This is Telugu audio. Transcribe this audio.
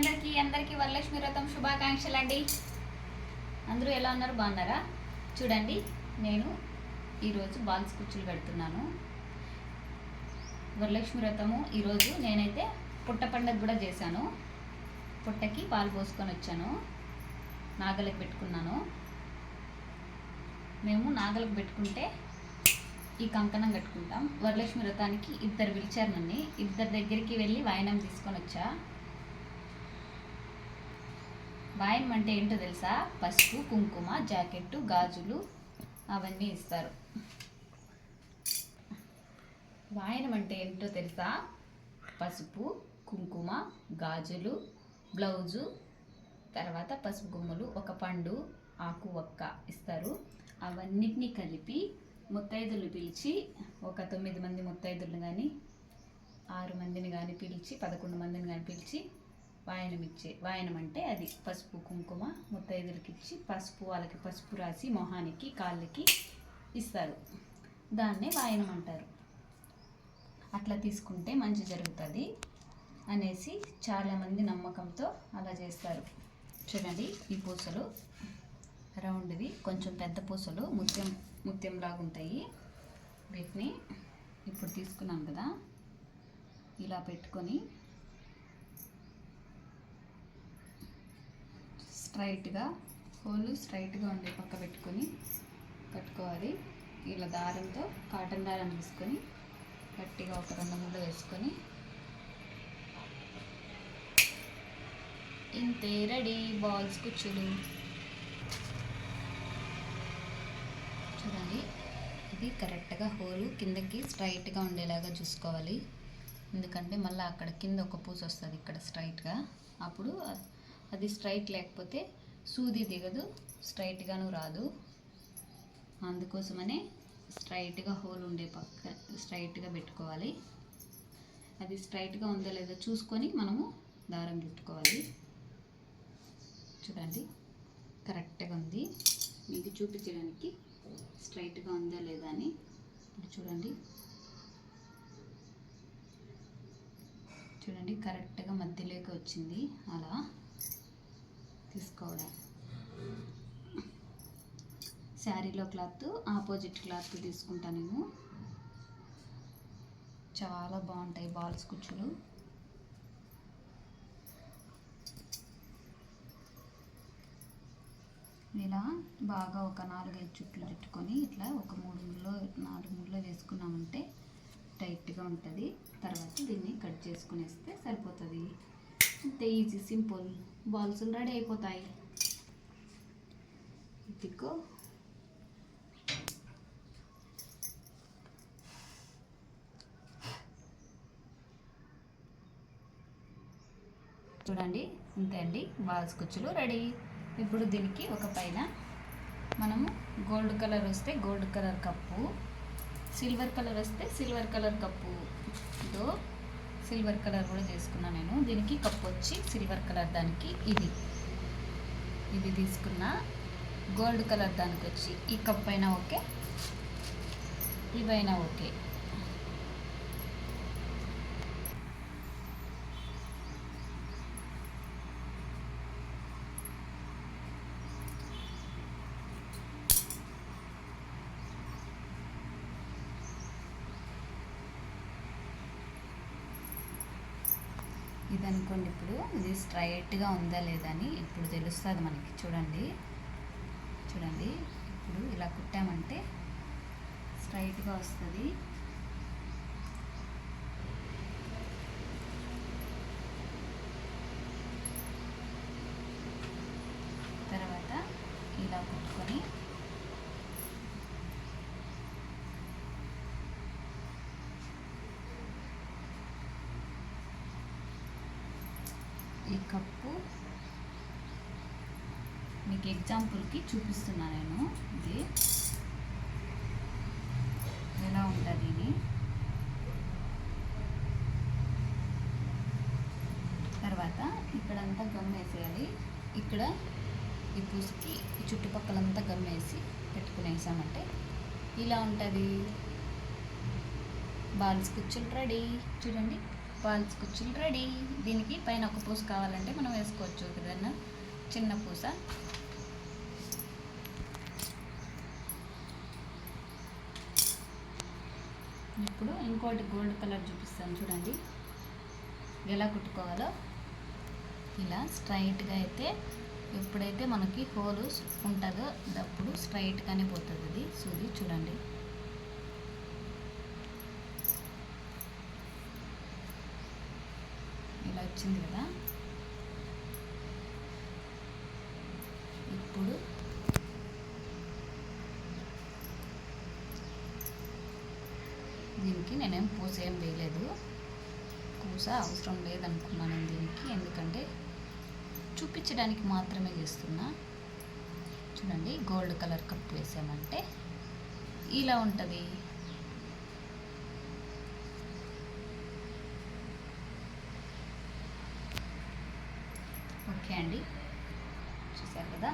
అందరికీ వరలక్ష్మి వ్రతం శుభాకాంక్షలు అండి. అందరూ ఎలా ఉన్నారు? బాగున్నారా? చూడండి, నేను ఈరోజు బాల్స్ కుచ్చులు పెడుతున్నాను. వరలక్ష్మి వ్రతము ఈరోజు నేనైతే పుట్ట పండుగ కూడా చేశాను. పుట్టకి పాలు పోసుకొని వచ్చాను, నాగలికి పెట్టుకున్నాను. మేము నాగలికి పెట్టుకుంటే ఈ కంకణం కట్టుకుంటాం. వరలక్ష్మి వ్రతానికి ఇద్దరు పిలిచారు నన్ను. ఇద్దరి దగ్గరికి వెళ్ళి వాయనం తీసుకొని వచ్చా. వాయనం అంటే ఏంటో తెలుసా? పసుపు, కుంకుమ, జాకెట్టు, గాజులు అవన్నీ ఇస్తారు. వాయనం అంటే ఏంటో తెలుసా? పసుపు, కుంకుమ, గాజులు, బ్లౌజు, తర్వాత పసుపు గుమ్ములు, ఒక పండు, ఆకు ఒక్క ఇస్తారు. అవన్నిటినీ కలిపి ముత్తైదులు పిలిచి, ఒక 9 మంది ముత్తైదులు కానీ 6 మందిని కానీ పిలిచి 11 మందిని కానీ పిలిచి వాయనం అంటే అది పసుపు కుంకుమ ముత్తైదులకి ఇచ్చి వాళ్ళకి పసుపు రాసి మొహానికి కాళ్ళకి ఇస్తారు. దాన్నే వాయనం అంటారు. అట్లా తీసుకుంటే మంచి జరుగుతుంది అనేసి చాలామంది నమ్మకంతో అలా చేస్తారు. చూడండి, ఈ పూసలు రౌండ్వి, కొంచెం పెద్ద పూసలు ముత్యంలాగా ఉంటాయి. వీటిని ఇప్పుడు తీసుకున్నాం కదా, ఇలా పెట్టుకొని స్ట్రైట్గా హోలు స్ట్రైట్గా ఉండే పక్క పెట్టుకొని కట్టుకోవాలి. ఇలా దారంతో కాటన్ దారం తీసుకొని గట్టిగా ఒక 2 ముళ్ళు వేసుకొని ఇంతే, రెడీ బాల్స్ కుచ్చులు. చూడండి, ఇది కరెక్ట్గా హోలు కిందకి స్ట్రైట్గా ఉండేలాగా చూసుకోవాలి. ఎందుకంటే మళ్ళీ అక్కడ కింద ఒక పూస వస్తుంది ఇక్కడ స్ట్రైట్గా. అప్పుడు అది స్ట్రైట్ లేకపోతే సూది దిగదు, స్ట్రైట్గాను రాదు. అందుకోసమనే స్ట్రైట్గా హోల్ ఉండే పక్క స్ట్రైట్గా పెట్టుకోవాలి. అది స్ట్రైట్గా ఉందో లేదో చూసుకొని మనము దారం చుట్టుకోవాలి. చూడండి, కరెక్ట్గా ఉంది. మీకు చూపించడానికి స్ట్రైట్గా ఉందా లేదా అని. ఇప్పుడు చూడండి కరెక్ట్గా మధ్యలోకి వచ్చింది. అలా తీసుకోవడం. శారీలో క్లాత్ ఆపోజిట్ క్లాత్ తీసుకుంటా నేను. చాలా బాగుంటాయి బాల్స్ కుచ్చులు. ఇలా బాగా ఒక 4-5 చుట్లు చుట్టుకొని ఇట్లా ఒక 4 ముళ్ళు వేసుకున్నామంటే టైట్గా ఉంటుంది. తర్వాత దీన్ని కట్ చేసుకునేస్తే సరిపోతుంది. అంతే, ఈజీ, సింపుల్. బాల్స్ రెడీ అయిపోతాయి. ఇదిగో చూడండి, ఇంతే అండి, బాల్స్ కుచ్చులు రెడీ. ఇప్పుడు దీనికి ఒక పైన మనము గోల్డ్ కలర్ వస్తే gold colour cup, silver colour వస్తే సిల్వర్ కలర్ కప్పు. ఇదో సిల్వర్ కలర్ కూడా చేసుకున్నా నేను. దీనికి కప్పు వచ్చి సిల్వర్ కలర్ దానికి ఇది తీసుకున్న. గోల్డ్ కలర్ దానికి వచ్చి ఈ కప్ అయినా ఓకే, ఇవైనా ఓకే. ఇది అనుకోండి, ఇప్పుడు ఇది స్ట్రైట్గా ఉందా లేదా అని ఇప్పుడు తెలుస్తుంది మనకి. చూడండి, ఇప్పుడు ఇలా కుట్టామంటే స్ట్రైట్గా వస్తుంది. తర్వాత ఇలా కుట్టుకొని ఈ కప్పు మీకు ఎగ్జాంపుల్కి చూపిస్తున్నా నేను. ఇది ఎలా ఉంటుంది ఇది. తర్వాత ఇక్కడంతా గమ్ వేసేయాలి. ఇక్కడ ఈ పూసుకి ఈ చుట్టుపక్కలంతా గమ్ వేసి పెట్టుకునేసామంటే ఇలా ఉంటుంది. బాల్స్ కుచ్చులు రెడీ. చూడండి, ఫాల్స్ కుచ్చులు రెడీ. దీనికి పైన ఒక పూస కావాలంటే మనం వేసుకోవచ్చు, ఏదైనా చిన్న పూస. ఇప్పుడు ఇంకోటి గోల్డ్ కలర్ చూపిస్తాను చూడండి ఎలా కుట్టుకోవాలో. ఇలా స్ట్రైట్గా అయితే ఎప్పుడైతే మనకి హోల్ ఉంటుందో అప్పుడు స్ట్రైట్గానే పోతుంది అది సూది. చూడండి ఇలా వచ్చింది కదా. ఇప్పుడు దీనికి నేనేం పూస ఏం వేయలేదు, పూస అవసరం లేదనుకున్నాను దీనికి, ఎందుకంటే చూపించడానికి మాత్రమే చేస్తున్నా. చూడండి గోల్డ్ కలర్ కప్ వేసామంటే ఇలా ఉంటుంది. ఓకే అండి, చూసారు కదా.